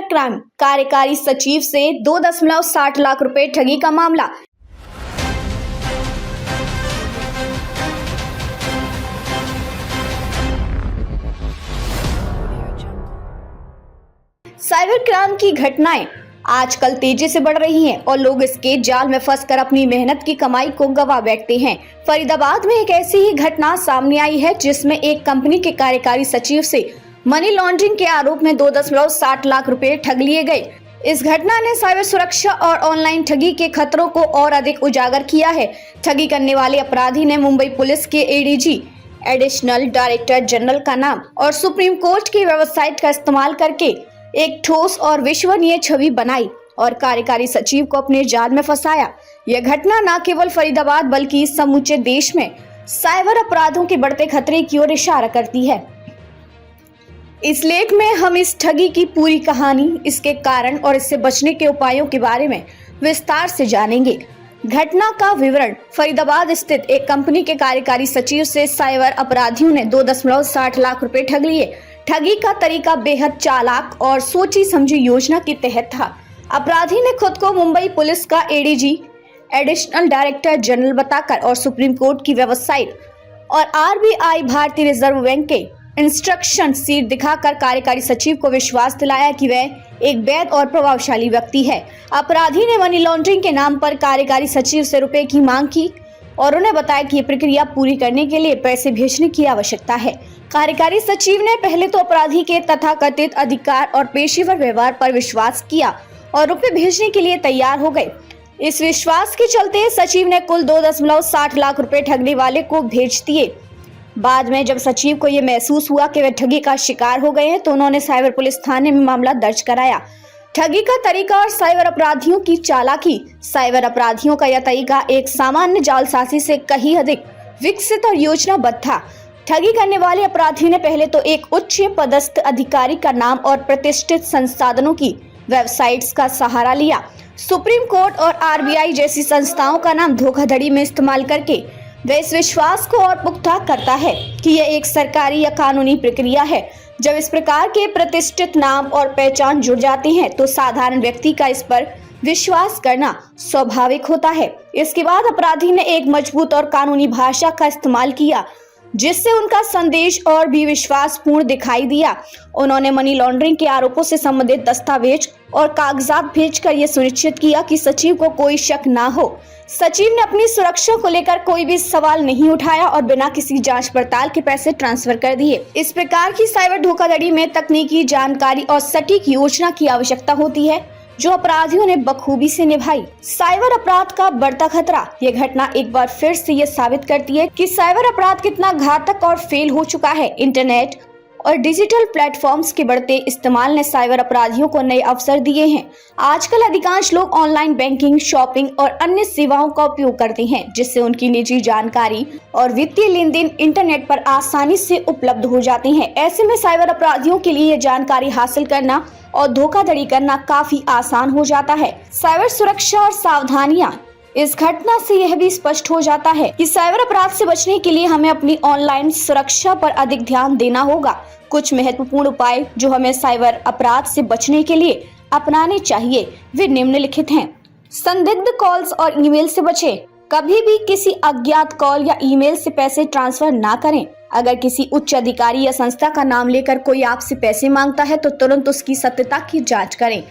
Crime कार्यकारी सचिव से 2.60 लाख रुपए ठगी का मामला। साइबर क्राइम की घटनाएं आजकल तेजी से बढ़ रही हैं और लोग इसके जाल में फंसकर अपनी मेहनत की कमाई को गंवा बैठते हैं। फरीदाबाद में एक ऐसी ही घटना सामने आई है जिसमें एक कंपनी के कार्यकारी सचिव से मनी लॉन्ड्रिंग के आरोप में 2.60 लाख रुपए ठग लिए गए। इस घटना ने साइबर सुरक्षा और ऑनलाइन ठगी के खतरों को और अधिक उजागर किया है। ठगी करने वाले अपराधी ने मुंबई पुलिस के एडीजी एडिशनल डायरेक्टर जनरल का नाम और सुप्रीम कोर्ट की वेबसाइट का इस्तेमाल करके एक ठोस और विश्वसनीय छवि बनाई और कार्यकारी सचिव को अपने जाल में फंसाया। यह घटना न केवल फरीदाबाद बल्कि समूचे देश में साइबर अपराधों के बढ़ते खतरे की ओर इशारा करती है। इस लेख में हम इस ठगी की पूरी कहानी, इसके कारण और इससे बचने के उपायों के बारे में विस्तार से जानेंगे। घटना का विवरण। फरीदाबाद स्थित एक कंपनी के कार्यकारी सचिव से साइबर अपराधियों ने 2.60 लाख रुपए ठग लिए। ठगी का तरीका बेहद चालाक और सोची समझी योजना के तहत था। अपराधी ने खुद को मुंबई पुलिस का एडीजी एडिशनल डायरेक्टर जनरल बताकर और सुप्रीम कोर्ट की वेबसाइट और आरबीआई भारतीय रिजर्व बैंक के इंस्ट्रक्शन सीट दिखाकर कार्यकारी सचिव को विश्वास दिलाया कि वह एक वैध और प्रभावशाली व्यक्ति है। अपराधी ने मनी लॉन्ड्रिंग के नाम पर कार्यकारी सचिव से रुपए की मांग की और उन्हें बताया कि ये प्रक्रिया पूरी करने के लिए पैसे भेजने की आवश्यकता है। कार्यकारी सचिव ने पहले तो अपराधी के तथाकथित अधिकार और पेशेवर व्यवहार पर विश्वास किया और रुपए भेजने के लिए तैयार हो गए। इस विश्वास के चलते सचिव ने कुल 2.60 लाख रुपए ठगने वाले को भेज दिए। बाद में जब सचिव को ये महसूस हुआ कि वे ठगी का शिकार हो गए हैं तो उन्होंने साइबर पुलिस थाने में मामला दर्ज कराया। ठगी का तरीका और साइबर अपराधियों की चालाकी। साइबर अपराधियों का यह तरीका एक सामान्य जालसाजी से कहीं अधिक विकसित और योजनाबद्ध था। ठगी करने वाले अपराधी ने पहले तो एक उच्च पदस्थ अधिकारी का नाम और प्रतिष्ठित संसाधनों की वेबसाइट्स का सहारा लिया। सुप्रीम कोर्ट और आरबीआई जैसी संस्थाओं का नाम धोखाधड़ी में इस्तेमाल करके वह इस विश्वास को और पुख्ता करता है कि यह एक सरकारी या कानूनी प्रक्रिया है। जब इस प्रकार के प्रतिष्ठित नाम और पहचान जुड़ जाते हैं तो साधारण व्यक्ति का इस पर विश्वास करना स्वाभाविक होता है। इसके बाद अपराधी ने एक मजबूत और कानूनी भाषा का इस्तेमाल किया जिससे उनका संदेश और भी विश्वासपूर्ण दिखाई दिया। उन्होंने मनी लॉन्ड्रिंग के आरोपों से संबंधित दस्तावेज और कागजात भेजकर यह सुनिश्चित किया कि सचिव को कोई शक ना हो। सचिव ने अपनी सुरक्षा को लेकर कोई भी सवाल नहीं उठाया और बिना किसी जांच पड़ताल के पैसे ट्रांसफर कर दिए। इस प्रकार की साइबर धोखाधड़ी में तकनीकी जानकारी और सटीक योजना की आवश्यकता होती है जो अपराधियों ने बखूबी से निभाई। साइबर अपराध का बढ़ता खतरा। यह घटना एक बार फिर से ये साबित करती है कि साइबर अपराध कितना घातक और फेल हो चुका है। इंटरनेट और डिजिटल प्लेटफॉर्म्स के बढ़ते इस्तेमाल ने साइबर अपराधियों को नए अवसर दिए हैं। आजकल अधिकांश लोग ऑनलाइन बैंकिंग, शॉपिंग और अन्य सेवाओं का उपयोग करते हैं जिससे उनकी निजी जानकारी और वित्तीय लेन देन इंटरनेट पर आसानी से उपलब्ध हो जाते हैं। ऐसे में साइबर अपराधियों के लिए यह जानकारी हासिल करना और धोखाधड़ी करना काफी आसान हो जाता है। साइबर सुरक्षा और सावधानियां। इस घटना से यह भी स्पष्ट हो जाता है कि साइबर अपराध से बचने के लिए हमें अपनी ऑनलाइन सुरक्षा पर अधिक ध्यान देना होगा। कुछ महत्वपूर्ण उपाय जो हमें साइबर अपराध से बचने के लिए अपनाने चाहिए वे निम्नलिखित हैं। संदिग्ध कॉल्स और ईमेल से बचें। कभी भी किसी अज्ञात कॉल या ईमेल से पैसे ट्रांसफर ना करें। अगर किसी उच्च अधिकारी या संस्था का नाम लेकर कोई आपसे पैसे मांगता है तो तुरंत उसकी सत्यता की जांच करें।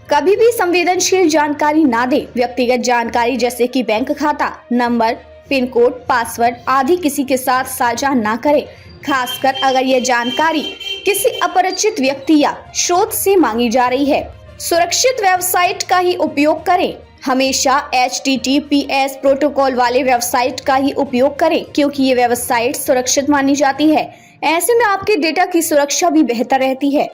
कभी भी संवेदनशील जानकारी ना दें। व्यक्तिगत जानकारी जैसे कि बैंक खाता नंबर, पिन कोड, पासवर्ड आदि किसी के साथ साझा ना करें, खासकर अगर यह जानकारी किसी अपरिचित व्यक्ति या स्रोत से मांगी जा रही है। सुरक्षित वेबसाइट का ही उपयोग करें। हमेशा HTTPS प्रोटोकॉल वाले वेबसाइट का ही उपयोग करें क्योंकि ये वेबसाइट सुरक्षित मानी जाती है। ऐसे में आपके डेटा की सुरक्षा भी बेहतर रहती है।